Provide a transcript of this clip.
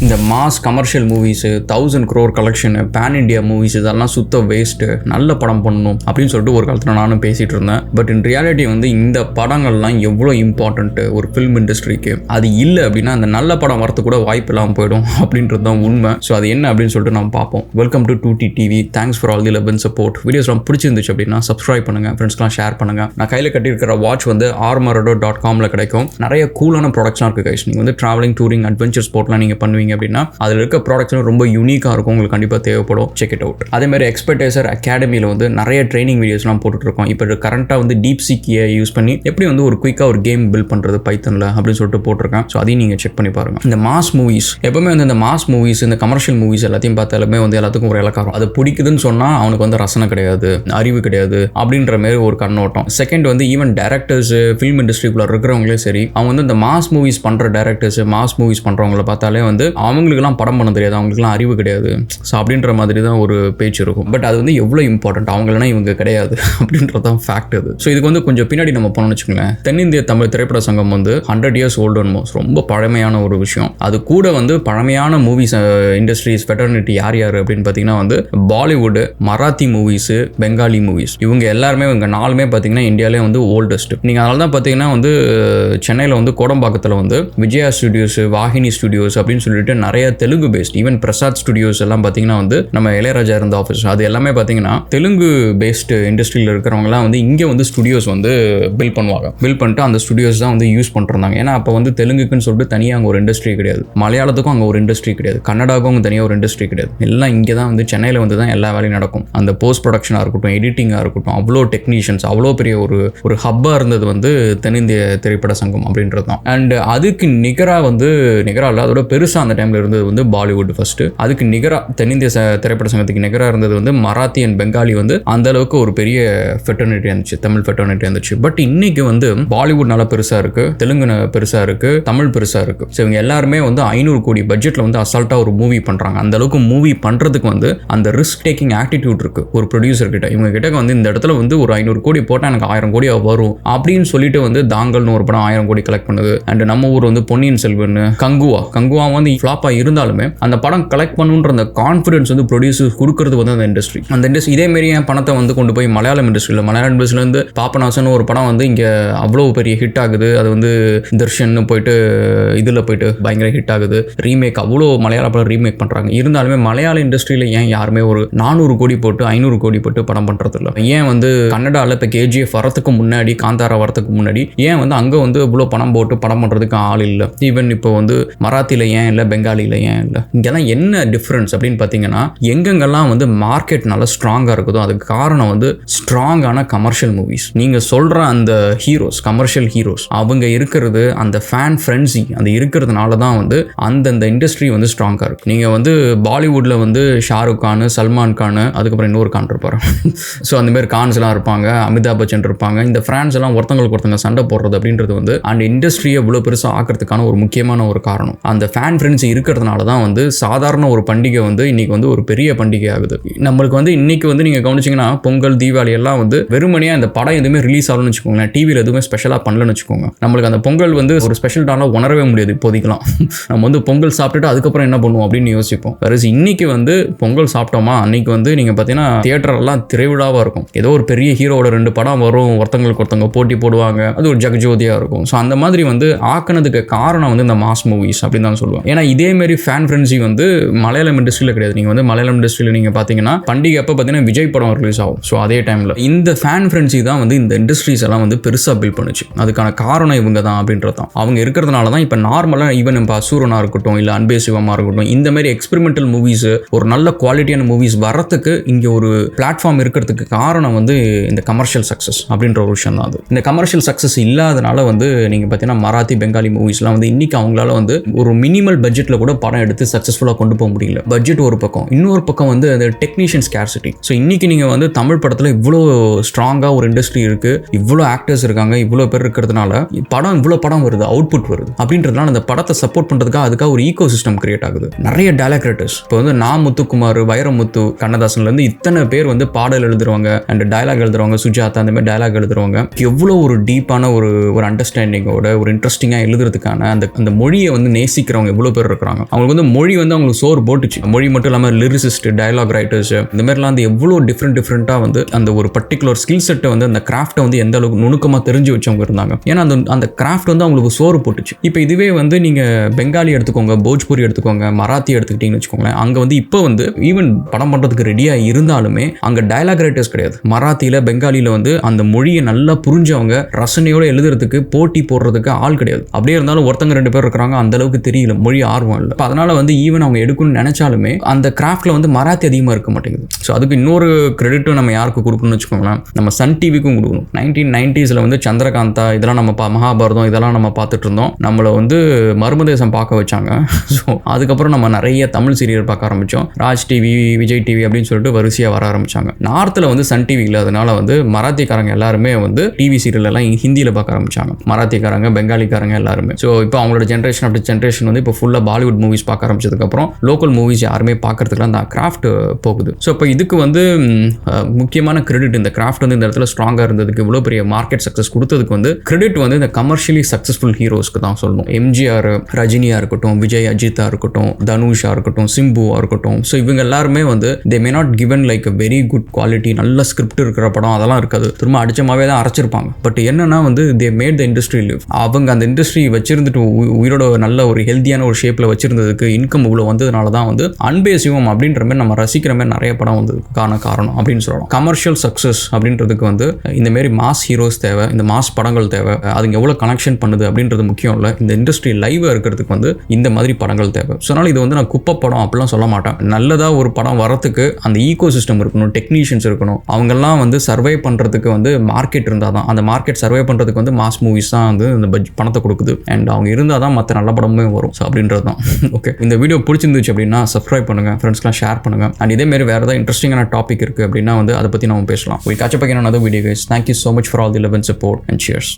இந்த mass commercial movies 1000 crore collection pan India movies இதெல்லாம் சுத்த வேஸ்ட், நல்ல படம் பண்ணணும் அப்படின்னு சொல்லிட்டு ஒரு காலத்தில் நானும் பேசிட்டு இருந்தேன். பட் இன் ரியாலிட்டி வந்து இந்த படங்கள்லாம் எவ்வளோ இம்பார்ட்டன்ட் ஒரு ஃபிலிம் இண்டஸ்ட்ரிக்கு. அது இல்லை அப்படின்னா அந்த நல்ல படம் வரது கூட வாய்ப்பு இல்லாமல் போயிடும் அப்படின்றது தான் உண்மை. ஸோ அது என்ன அப்படின்னு சொல்லிட்டு நம்ம பார்ப்போம். Welcome to 2T TV. Thanks for all the love and support. வீடியோஸ்லாம் பிடிச்சிருந்துச்சு அப்படின்னா சப்ஸ்கிரைப் பண்ணுங்க, ஃப்ரெண்ட்ஸ்லாம் ஷேர் பண்ணுங்க. நான் கையில் கட்டியிருக்கிற வாட்ச் வந்து armorado.comல கிடைக்கும். நிறைய கூலான ப்ராடக்ட்ஸ்லாம் இருக்குது கைஸ். நீங்கள் வந்து ட்ராவலிங், டூரிங், அட்வென்ச்சர் ஸ்போர்ட்லாம் நீங்கள் பண்ணுவீங்க அப்படின்னா அதில் இருக்க ப்ராடக்ட்ஸ்லாம் ரொம்ப யூனிக்காக இருக்கும், உங்களுக்கு கண்டிப்பாக தேவைப்படும். Check it out. அதே மாதிரி எக்ஸ்பர்டைசர் அகாடமியில் வந்து நிறைய ட்ரைனிங் வீடியோஸ்லாம் போட்டுட்ருக்கோம். இப்போ கரண்ட்டாக வந்து DeepSeek யூஸ் பண்ணி எப்படி வந்து ஒரு குயிக்காக ஒரு கேம் பில்ட் பண்ணுறது பைத்தனில் அப்படின்னு சொல்லிட்டு போட்டிருக்கேன். ஸோ அதையும் நீங்கள் செக் பண்ணி பாருங்கள். இந்த மாஸ் மூவிஸ் எப்பவுமே வந்து இந்த மாஸ் மூவிஸ், இந்த கமர்ஷியல் மூவிஸ் எல்லாத்தையும் பார்த்தாலுமே வந்து எல்லாத்துக்கும் ஒரு இலக்காரம். அது பிடிக்குதுன்னு சொன்னால் அவனுக்கு வந்து ரசனை கிடையாது, அறிவு கிடையாது அப்படின்ற மாதிரி ஒரு கண்ணோட்டம். செகண்ட் வந்து ஈவன் டேரக்டர்ஸ், ஃபிலிம் இண்டஸ்ட்ரிக்குள்ள இருக்கிறவங்களே சரி, அவங்க வந்து இந்த மாஸ் மூவிஸ் பண்ணுற டேரக்டர்ஸ், மாஸ் மூவிஸ் பண்ணுறவங்கள பார்த்தாலே வந்து அவங்களுக்குலாம் படம் பண்ண தெரியாது, அவங்களுக்குலாம் அறிவு கிடையாது. ஸோ அப்படின்ற மாதிரி தான் ஒரு பேச்சு இருக்கும். பட் அது வந்து எவ்வளோ இம்பார்ட்டன்ட், அவங்களனா இவங்க கிடையாது அப்படின்றதான் ஃபேக்ட் அது. ஸோ இதுக்கு வந்து கொஞ்சம் பின்னாடி நம்ம போனோம்னு வச்சுக்கோங்களேன். தென்னிந்திய தமிழ் திரைப்பட சங்கம் வந்து 100 years old ஆல்மோஸ்ட், ரொம்ப பழமையான ஒரு விஷயம். அது கூட வந்து பழமையான மூவிஸ் இண்டஸ்ட்ரீஸ் ஃபெட்டர்னிட்டி யார் யார் அப்படின்னு பார்த்தீங்கன்னா வந்து பாலிவுட், மராத்தி மூவிஸ், பெங்காலி மூவிஸ், இவங்க எல்லாருமே இவங்க நாலுமே பார்த்தீங்கன்னா இந்தியாவிலே வந்து ஓல்டஸ்ட். நீங்கள் அதனால தான் பார்த்தீங்கன்னா வந்து சென்னையில் வந்து கோடம்பாக்கத்தில் வந்து விஜயா ஸ்டுடியோஸ், வாகினி ஸ்டுடியோஸ் அப்படின்னு சொல்லிட்டு நிறைய Telugu based, even Prasad studios எல்லாம் பார்த்தீங்கன்னா வந்து நம்ம இளையராஜா இருந்த ஆஃபீஸ், அது எல்லாமே பார்த்தீங்கன்னா தெலுங்கு பேஸ்ட் இண்டஸ்ட்ரியில் இருக்கிறவங்கலாம் வந்து இங்கே வந்து ஸ்டுடியோஸ் வந்து பில்ட் பண்ணுவாங்க. பில்ட் பண்ணிட்டு அந்த ஸ்டுடியோஸ் தான் வந்து யூஸ் பண்ணிருந்தாங்க. ஏன்னா அப்போ வந்து தெலுங்குக்குன்னு சொல்லிட்டு தனியாக அங்கே ஒரு இண்டஸ்ட்ரி கிடையாது, மலையாளத்துக்கும் அங்கே ஒரு இண்டஸ்ட்ரி கிடையாது, கன்னடாவுக்கும் அங்கே தனியாக ஒரு இண்டஸ்ட்ரி கிடையாது. எல்லாம் இங்கே தான் வந்து சென்னையில் வந்து தான் எல்லா வேலையும் நடக்கும். அந்த போஸ்ட் ப்ரொடக்ஷனாக இருக்கட்டும், எடிட்டிங்காக இருக்கட்டும், அவ்வளோ டெக்னீஷியன்ஸ், அவ்வளோ பெரிய ஒரு ஹப்பாக இருந்தது வந்து தென்னிந்திய திரைப்பட சங்கம் அப்படின்றது தான். அண்ட் அதுக்கு நிகராக வந்து நிகராக இல்லை, அதோட பெருசாக அந்த டைமில் இருந்தது வந்து பாலிவுட் ஃபர்ஸ்ட். அதுக்கு நிகராக தென்னிந்திய திரைப்பட சங்கத்துக்கு நிகராக இருந்தது வந்து மராத்தி அண்ட் பெங்காலி. வந்து அந்த அளவுக்கு ஒரு பெரிய ஃபெட்டர்னிட்டி இருந்துச்சு, தமிழ் ஃபெட்டர்னிட்டி இருந்துச்சு. பட் இன்னைக்கு வந்து பாலிவுட் நல்லா பெருசாக இருக்கு, தெலுங்கு பெருசாக இருக்கு, தமிழ் பெருசாக இருக்கு. ஸோ இவங்க எல்லாருமே வந்து 500 கோடி பட்ஜெட்ல வந்து அசால்ட்டா ஒரு மூவி பண்றாங்க. அந்த அளவுக்கு மூவி பண்றதுக்கு வந்து அந்த ரிஸ்க் டேக்கிங் ஆட்டிடியூட் இருக்கு ஒரு ப்ரொடியூசர் கிட்ட. இவங்க கிட்ட வந்து இந்த இடத்துல வந்து ஒரு 500 கோடி போட்டால் எனக்கு 1000 கோடி வரும் அப்படின்னு சொல்லிட்டு வந்து தாங்கல்னு ஒரு படம் 1000 கோடி கலெக்ட் பண்ணுது. அண்ட் நம்ம ஊர் வந்து பொன்னியின் செல்வன், கங்குவா வந்து ஃபிளாப்பா இருந்தாலுமே அந்த படம் கலெக்ட் பண்ணுன்ற அந்த கான்ஃபிடன்ஸ் வந்து ப்ரொடியூசர்ஸ் கொடுக்கறது வந்து அந்த இண்டஸ்ட்ரி. இதே மாரி பணத்தை வந்து கொண்டு போய் மலையாளம் இண்டஸ்ட்ரியில இருந்து பாப்பநாசன் ஒரு படம் வந்து இங்க அவ்வளவு பெரிய ஹிட் ஆகுது. அது வந்து தர்ஷன் போயிட்டு இதுல போயிட்டு பயங்கர ஹிட் ஆகுது. ரீமேக் அவ்வளோ மலையாள படம் ரீமேக் பண்றாங்க. இருந்தாலுமே மலையாள இண்டஸ்ட்ரியில ஏன் யாருமே ஒரு 400 கோடி போட்டு 500 கோடி போட்டு படம் பண்றது இல்லை? ஏன் வந்து கன்னடாவில் இப்போ KGF வரத்துக்கு முன்னாடி, காந்தாரா வரத்துக்கு முன்னாடி ஏன் வந்து அங்கே வந்து இவ்வளோ பணம் போட்டு படம் பண்ணுறதுக்கு ஆள் இல்லை? ஈவன் இப்போ வந்து மராத்தியில் ஏன் இல்லை, பெங்காலியில் ஏன் இல்லை? இங்கெல்லாம் என்ன டிஃப்ரென்ஸ் அப்படின்னு பார்த்தீங்கன்னா, எங்கெங்கெல்லாம் வந்து மார்க்கெட் நல்லா ஸ்ட்ராங்காக இருக்குதோ அதுக்கு காரணம் வந்து ஸ்ட்ராங்கான கமர்ஷியல் மூவிஸ். நீங்கள் சொல்கிற அந்த ஹீரோஸ், கமர்ஷியல் ஹீரோஸ், அவங்க இருக்கிறது அந்த ஃபேன் ஃப்ரெண்ட்ஸி அந்த இருக்கிறதுனால தான் வந்து அந்தந்த இண்டஸ்ட்ரி வந்து ஸ்ட்ராங்காக இருக்குது. நீங்கள் வந்து பாலிவுட்டில் வந்து ஷாருக் கான், சல்மான் கான், அதுக்கப்புறம் இன்னொரு கான் இருப்பார். ஸோ அந்த மாதிரி கான்ஸ்லாம் இருப்பாங்க, அமிதாப் பச்சன் இருப்பாங்க. இந்த ஃப்ரான்ஸ் எல்லாம் ஒருத்தங்களுக்கு ஒருத்தங்க சண்டை போடுறது அப்படின்றது வந்து அந்த இண்டஸ்ட்ரியை இவ்வளோ பெருசாக ஆக்கிறதுக்கான ஒரு முக்கியமான ஒரு காரணம். அந்த ஃபேன் ஃப்ரெண்ட்ஸி இருக்கிறதுனால தான் வந்து சாதாரண ஒரு பண்டிகை வந்து இன்னைக்கு வந்து ஒரு பெரிய பண்டிகை ஆகுது. நம்மளுக்கு வந்து இன்னைக்கு வந்து நீங்கள் கவனிச்சிங்கன்னா பொங்கல், தீபாவளி எல்லாம் வந்து வெறுமனையாக அந்த படம் எதுவுமே ரிலீஸ் ஆகணும்னு வச்சுக்கோங்களேன், டிவியில் எதுவுமே ஸ்பெஷலாக பண்ணலன்னு வச்சுக்கோங்க, நம்மளுக்கு அந்த பொங்கல் வந்து ஒரு ஸ்பெஷல் டானாக உணரவே முடியாது. இப்போதைக்கலாம் நம்ம வந்து பொங்கல் சாப்பிட்டுட்டு அதுக்கப்புறம் என்ன பண்ணுவோம் அப்படின்னு யோசிப்போம். வேற இன்னைக்கு வந்து பொங்கல் சாப்பிட்டோமா, அன்னைக்கு வந்து நீங்கள் பார்த்தீங்கன்னா தியேட்டர் எல்லாம் திருவிழாவாக இருக்கும். ஏதோ ஒரு பெரிய ஹீரோட 2 படம் வரும், ஒருத்தங்களுக்கு ஒருத்தவங்க போட்டி போடுவாங்க, அது ஒரு ஜகஜோதியாக இருக்கும். ஸோ அந்த மாதிரி வந்து ஆக்கினதுக்கு காரணம் வந்து இந்த மாஸ் மூவிஸ் அப்படின்னு தான் சொல்லுவேன். ஏன்னா இதேமாரி ஃபேன் ஃப்ரெண்ட்ஸி வந்து மலையாளம் இண்டஸ்ட்ரியில் கிடையாது. நீங்கள் வந்து மலையாளம் இண்டஸ்ட்ரியில் நீங்கள் பார்த்தீங்கன்னா பண்டிகை அப்போ பார்த்தீங்கன்னா விஜய் படம் ரிலீஸ் ஆகும். ஸோ அதே டைமில் இந்த ஃபேன் ஃப்ரெண்ட்ஸி தான் வந்து இந்த இண்டஸ்ட்ரீஸ் எல்லாம் வந்து பெருசாக பில்ட் பண்ணுச்சு. அதுக்கான காரணம் இவங்க தான் அப்படின்றது தான். அவங்க இருக்கிறதுனால தான் இப்போ நார்மலாக ஈவன் இப்போ அசூரனாக இருக்கட்டும், இல்லை அன்பே சிவமாக இருக்கட்டும், இந்த மாதிரி எக்ஸ்பெரிமெண்டல் மூவிஸ், ஒரு நல்ல குவாலிட்டியான மூவிஸ் வரத்துக்கு இங்கே ஒரு பிளாட்ஃபார்ம் இருக்கிறதுக்கு காரணம் வந்து இந்த கமர்ஷியல் சக்ஸஸ் அப்படின்ற ஒரு விஷயம் தான். அது இந்த கமர்ஷியல் சக்ஸஸ் இல்லாதனால வந்து நீங்கள் பார்த்தீங்கன்னா மராத்தி, பெங்காலி மூவிஸ்லாம் வந்து இன்னைக்கு அவங்களால வந்து ஒரு மினிமல் பட்ஜெட்டில் கூட படம் எடுத்து சக்ஸஸ்ஃபுல்லாக கொண்டு போக முடியல. பட்ஜெட் ஒரு பக்கம், இன்னொரு பக்கம் வந்து அந்த டெக்னீஷியன் ஸ்கேர்சிட்டி. ஸோ இன்னைக்கு நீங்கள் வந்து தமிழ் படத்தில் இவ்வளோ ஸ்ட்ராங்காக ஒரு இண்டஸ்ட்ரி இருக்குது, இவ்வளோ ஆக்டர்ஸ் இருக்காங்க, இவ்வளோ பேர் இருக்கிறதுனால படம் இவ்வளோ படம் வருது, அவுட்புட் வருது அப்படின்றதுனால அந்த படத்தை சப்போர்ட் பண்ணுறதுக்காக அதுக்காக ஒரு ஈகோ சிஸ்டம் கிரியேட் ஆகுது. நிறைய டயலாக் ரைட்டர்ஸ் இப்போ வந்து முத்துக்குமார், வைரமுத்து, கண்ணதாசன்லேருந்து இத்தனை பேர் வந்து பாடல் எழுதுறவங்க அண்ட் டயலாக் எழுதுறவங்க, சுஜாதா அந்த மாதிரி டயலாக் எழுதுறவங்க எவ்வளோ ஒரு டீப்பான ஒரு அண்டர்ஸ்டாண்டிங்கோட ஒரு இன்ட்ரெஸ்டிங்காக எழுதுறதுக்கான அந்த மொழியை வந்து நேசிக்கிறவங்க எவ்வளோ பேர் இருக்கிறாங்க. அவங்களுக்கு வந்து மொழி வந்து அவங்களுக்கு சோறு போட்டுச்சு. மொழி மட்டும் இல்லாமல் லிரிசிஸ்ட், டயலாக் ரைட்டர்ஸ், இந்த மாதிரிலாம் வந்து எவ்வளோ டிஃப்ரெண்ட்டாக வந்து அந்த ஒரு பர்டிகுலர் ஸ்கில் செட்டை வந்து அந்த கிராஃப்ட்டை வந்து எந்த அளவுக்கு நுணுக்கமாக தெரிஞ்சு வச்சவங்க இருந்தாங்க. ஏன்னா அந்த கிராஃப்ட் வந்து அவங்களுக்கு சோறு போட்டுச்சு. இப்போ இதுவே வந்து நீங்கள் பெங்காலி எடுத்துக்கோங்க, போஜ்பூரி எடுத்துக்கோங்க, மராத்தி எடுத்துக்கிட்டீங்கன்னு வச்சுக்கோங்களேன், அங்கே வந்து இப்போ வந்து ஈவன் படம் பண்ணுறதுக்கு ரெடியாக இருந்தாலுமே அங்கே டயலாக் ரைட்டர்ஸ் கிடையாது. மராத்தியில், பெங்காலியில் வந்து அந்த மொழியை நல்லா புரிஞ்சவங்க ரசனையோடு எழுதுறதுக்கு, போட்டி போடுறதுக்கு ஆள் கிடையாது. அப்படியே இருந்தாலும் ஒருத்தங்க 2 பேர் இருக்கிறாங்க, அந்த அளவுக்கு தெரியல, மொழி ஆர்வம் இல்லை. அதனால வந்து ஈவன் அவங்க எடுக்கணும்னு நினைச்சாலுமே அந்த கிராஃப்ட்ல வந்து மராத்தி அதிகமாக இருக்க மாட்டேங்குது. ஸோ அதுக்கு இன்னொரு கிரெடிட்டும் நம்ம யாருக்கு கொடுக்கணும்னு வச்சுக்கோங்களேன், நம்ம சன் டிவிக்கும் கொடுக்கணும். 1990s வந்து சந்திரகாந்தா இதெல்லாம் நம்ம மகாபாரதம் இதெல்லாம் நம்ம பார்த்துட்டு இருந்தோம். நம்மளை வந்து மர்மதேசம் பார்க்க வச்சாங்க. ஸோ அதுக்கப்புறம் நம்ம நிறைய தமிழ் சீரியல் பார்க்க ஆரம்பித்தோம். ராஜ் டிவி, விஜய் டிவி அப்படின்னு சொல்லிட்டு வரிசையாக வர ஆரம்பிச்சாங்க. நார்த்தில் வந்து சன் டிவி இல்லாதனால வந்து மராத்திக்காரங்க எல்லாருமே வந்து டிவி சீரியல் எல்லாம் ஹிந்தியில் பார்க்க ஆரம்பிச்சாங்க. மராத்திக்காரங்க, பெங்காலிக்காரங்க எல்லாருமே. ஸோ இப்போ அவங்களோட ஜென்ரேஷன் ஆஃப்டர் ஜென்ரேஷன் வந்து இப்போ ஃபுல்லாக பாலிவுட் மூவிஸ் பார்க்க ஆரம்பிச்சதுக்கப்புறம் லோக்கல் மூவிஸ் யாருமே பார்க்கறதுக்குலாம் அந்த கிராஃப்ட் போகுது. ஸோ இப்போ இதுக்கு வந்து முக்கியமான கிரெடிட், இந்த கிராஃப்ட் வந்து இந்த இடத்துல ஸ்ட்ராங்காக இருந்ததுக்கு, இவ்வளோ பெரிய மார்க்கெட் சக்ஸஸ் கொடுத்ததுக்கு வந்து கிரெடிட் வந்து இந்த கமர்ஷியலி சக்ஸஸ்ஃபுல் ஹீரோஸ்க்கு தான் சொல்லணும். எம்ஜிஆர், ரஜினியாக இருக்கட்டும், விஜய், அஜித்தா இருக்கட்டும், தனுஷா இருக்கட்டும், சிம்புவா இருக்கட்டும். ஸோ இவங்க எல்லாருமே வந்து they may not given like a very good quality, நல்ல ஸ்கிரிப்ட் இருக்கிற படம் அதெல்லாம் இருக்காது. திரும்ப அடிச்சமாவே தான் அரைச்சிருப்பாங்க. பட் என்னன்னா வந்து they made the industry live. அவங்க அந்த இண்டஸ்ட்ரி வச்சிருந்துட்டு உயிரோட நல்ல ஒரு ஹெல்த்தியான ஒரு ஷேப்பில் வச்சிருந்ததுக்கு, இன்கம் இவ்வளோ வந்ததுனால தான் வந்து அன்பேசிவம் அப்படின்ற மாதிரி நம்ம ரசிக்கிற மாதிரி நிறைய படம் வந்ததுக்கான காரணம் அப்படின்னு சொல்லலாம். கமர்ஷியல் சக்ஸஸ் அப்படின்றதுக்கு வந்து இந்த மாதிரி மாஸ் ஹீரோஸ் தேவை, இந்த மாஸ் படங்கள் தேவை. அதுங்க எவ்வளோ கனெக்ஷன் பண்ணுது அப்படின்றது முக்கியம் இல்லை. இந்த இண்டஸ்ட்ரி லைவாக இருக்கிறதுக்கு வந்து இந்த மாதிரி படங்கள் தேவை. ஸோ அதனால் இது வந்து நான் குப்பை படம் அப்படிலாம் சொல்ல மாட்டேன். நல்லதாக ஒரு படம் வரத்துக்கு அந்த ஈகோ சிஸ்டம் இருக்கணும், டெக்னீஷியன்ஸ் இருக்கணும். அவங்கெல்லாம் வந்து சர்வை பண்ணுறதுக்கு வந்து மார்க்கெட் இருந்தால் தான், அந்த மார்க்கெட் சர்வை பண்ணுறதுக்கு வந்து மாஸ் மூவிஸ் தான் வந்து இந்த பணத்தை கொடுக்குது. அண்ட் அவங்க இருந்தால் தான் மற்ற நல்ல படமே வரும். ஸோ அப்படின்றது தான். ஓகே, இந்த வீடியோ பிடிச்சிருந்துச்சு அப்படின்னா சப்ஸ்கிரைப் பண்ணுங்கள், ஃப்ரெண்ட்ஸ்லாம் ஷேர் பண்ணுங்கள். அண்ட் இதேமாரி வேறு ஏதாவது இன்ட்ரெஸ்டிங்கான டாபிக் இருக்குது அப்படின்னா வந்து அதை பற்றி நம்ம பேசலாம். We catch up again on another video, guys. Thank you so much for all the love and support, and cheers.